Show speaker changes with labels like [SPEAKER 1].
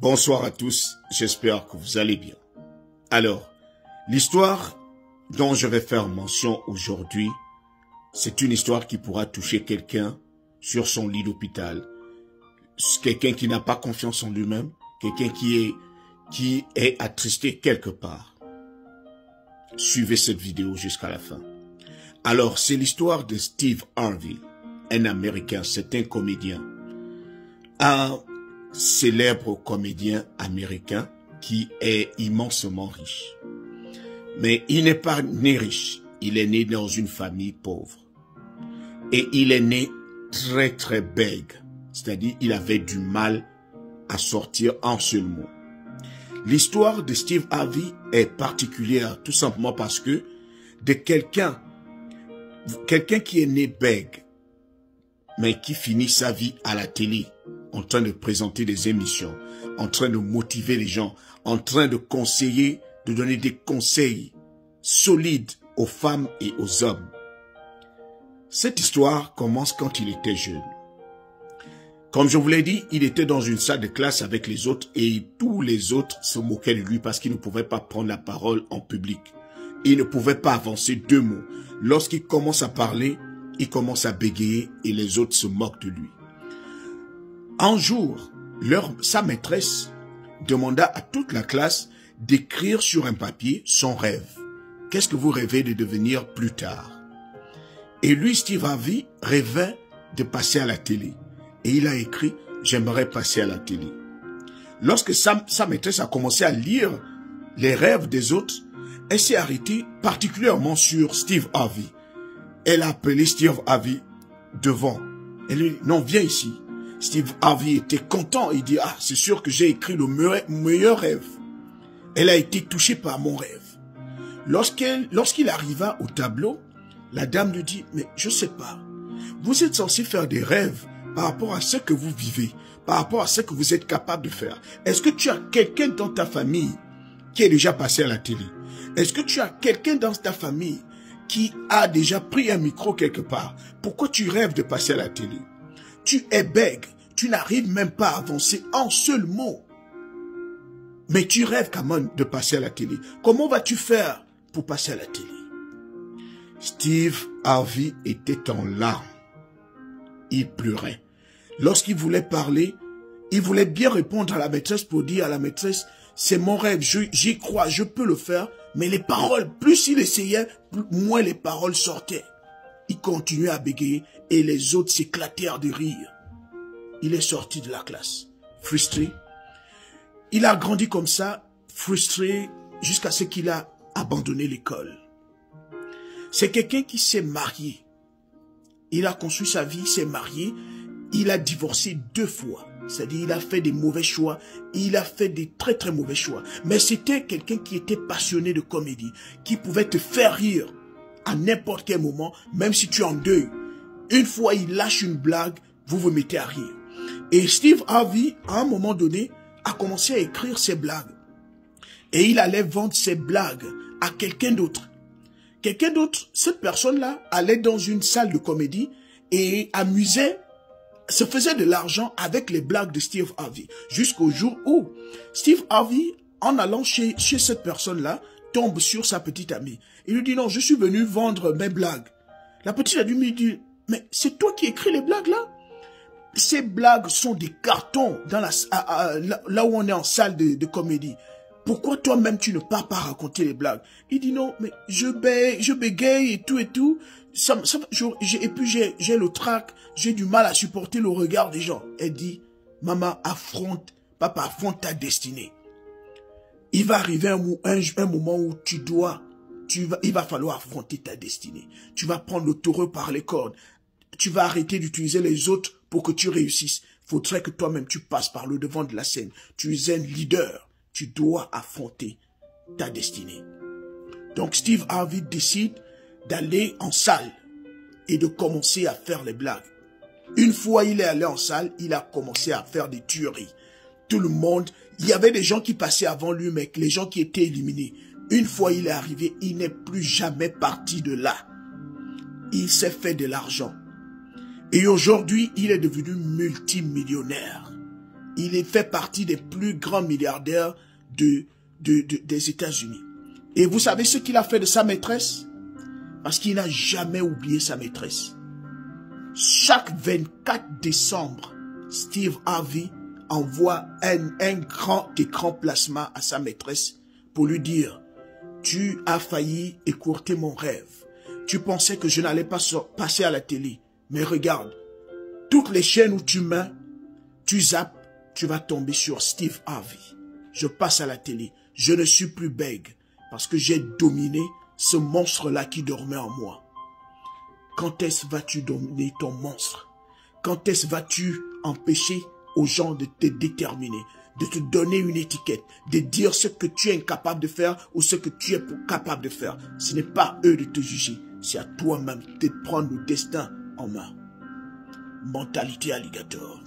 [SPEAKER 1] Bonsoir à tous, j'espère que vous allez bien. Alors, l'histoire dont je vais faire mention aujourd'hui, c'est une histoire qui pourra toucher quelqu'un sur son lit d'hôpital. Quelqu'un qui n'a pas confiance en lui-même, quelqu'un qui est attristé quelque part. Suivez cette vidéo jusqu'à la fin. Alors, c'est l'histoire de Steve Harvey, un Américain, c'est un comédien. Un célèbre comédien américain qui est immensément riche. Mais il n'est pas né riche, il est né dans une famille pauvre. Et il est né très bègue, c'est-à-dire il avait du mal à sortir un seul mot. L'histoire de Steve Harvey est particulière tout simplement parce que de quelqu'un qui est né bègue, mais qui finit sa vie à la télé, en train de présenter des émissions, en train de motiver les gens, en train de conseiller, de donner des conseils solides aux femmes et aux hommes. Cette histoire commence quand il était jeune. Comme je vous l'ai dit, il était dans une salle de classe avec les autres et tous les autres se moquaient de lui parce qu'il ne pouvait pas prendre la parole en public. Il ne pouvait pas avancer deux mots. Lorsqu'il commence à parler, il commence à bégayer et les autres se moquent de lui. Un jour, sa maîtresse demanda à toute la classe d'écrire sur un papier son rêve. Qu'est-ce que vous rêvez de devenir plus tard? Et lui, Steve Harvey, rêvait de passer à la télé. Et il a écrit « J'aimerais passer à la télé ». Lorsque sa maîtresse a commencé à lire les rêves des autres, elle s'est arrêtée particulièrement sur Steve Harvey. Elle a appelé Steve Harvey devant. Elle lui dit « Non, viens ici ». Steve Harvey était content. Il dit « Ah, c'est sûr que j'ai écrit le meilleur rêve. » Elle a été touchée par mon rêve. Lorsqu'il arriva au tableau, la dame lui dit « Mais je sais pas. Vous êtes censé faire des rêves par rapport à ce que vous vivez, par rapport à ce que vous êtes capable de faire. Est-ce que tu as quelqu'un dans ta famille qui est déjà passé à la télé? Est-ce que tu as quelqu'un dans ta famille qui a déjà pris un micro quelque part? Pourquoi tu rêves de passer à la télé? Tu es bègue, tu n'arrives même pas à avancer un seul mot. Mais tu rêves quand même de passer à la télé. Comment vas-tu faire pour passer à la télé? Steve Harvey était en larmes. Il pleurait. Lorsqu'il voulait parler, il voulait bien répondre à la maîtresse pour dire à la maîtresse, c'est mon rêve, j'y crois, je peux le faire. Mais les paroles, plus il essayait, moins les paroles sortaient. Il continuait à bégayer et les autres s'éclatèrent de rire. Il est sorti de la classe, frustré. Il a grandi comme ça, frustré, jusqu'à ce qu'il a abandonné l'école. C'est quelqu'un qui s'est marié. Il a construit sa vie, il s'est marié. Il a divorcé 2 fois. C'est-à-dire, il a fait des mauvais choix. Il a fait des très mauvais choix. Mais c'était quelqu'un qui était passionné de comédie, qui pouvait te faire rire à n'importe quel moment, même si tu es en deuil. Une fois, il lâche une blague, vous vous mettez à rire. Et Steve Harvey, à un moment donné, a commencé à écrire ses blagues. Et il allait vendre ses blagues à quelqu'un d'autre. Quelqu'un d'autre, cette personne-là, allait dans une salle de comédie et se faisait de l'argent avec les blagues de Steve Harvey. Jusqu'au jour où Steve Harvey, en allant chez cette personne-là, tombe sur sa petite amie. Il lui dit, non, je suis venu vendre mes blagues. La petite amie lui dit, mais c'est toi qui écris les blagues là? Ces blagues sont des cartons dans là où on est en salle de comédie. Pourquoi toi-même tu ne pars pas raconter les blagues? Il dit, non, mais je bégaye et tout. Et puis j'ai le trac, j'ai du mal à supporter le regard des gens. Elle dit, maman, papa, affronte ta destinée. Il va arriver un moment où il va falloir affronter ta destinée. Tu vas prendre le taureau par les cornes. Tu vas arrêter d'utiliser les autres pour que tu réussisses. Il faudrait que toi-même tu passes par le devant de la scène. Tu es un leader. Tu dois affronter ta destinée. Donc Steve Harvey décide d'aller en salle et de commencer à faire les blagues. Une fois il est allé en salle, il a commencé à faire des tueries. Tout le monde, il y avait des gens qui passaient avant lui, mais les gens qui étaient éliminés. Une fois il est arrivé, il n'est plus jamais parti de là. Il s'est fait de l'argent. Et aujourd'hui, il est devenu multimillionnaire. Il fait partie des plus grands milliardaires des États-Unis. Et vous savez ce qu'il a fait de sa maîtresse? Parce qu'il n'a jamais oublié sa maîtresse. Chaque 24 décembre, Steve Harvey envoie un grand écran plasma à sa maîtresse pour lui dire « Tu as failli écourter mon rêve. Tu pensais que je n'allais pas passer à la télé. Mais regarde, toutes les chaînes où tu mets, tu zappes, tu vas tomber sur Steve Harvey. Je passe à la télé. Je ne suis plus bègue parce que j'ai dominé ce monstre-là qui dormait en moi. Quand est-ce vas-tu dominer ton monstre? Quand est-ce vas-tu empêcher aux gens de te déterminer, de te donner une étiquette, de dire ce que tu es incapable de faire ou ce que tu es capable de faire? Ce n'est pas eux de te juger, c'est à toi-même de prendre le destin en main. Mentalité alligator.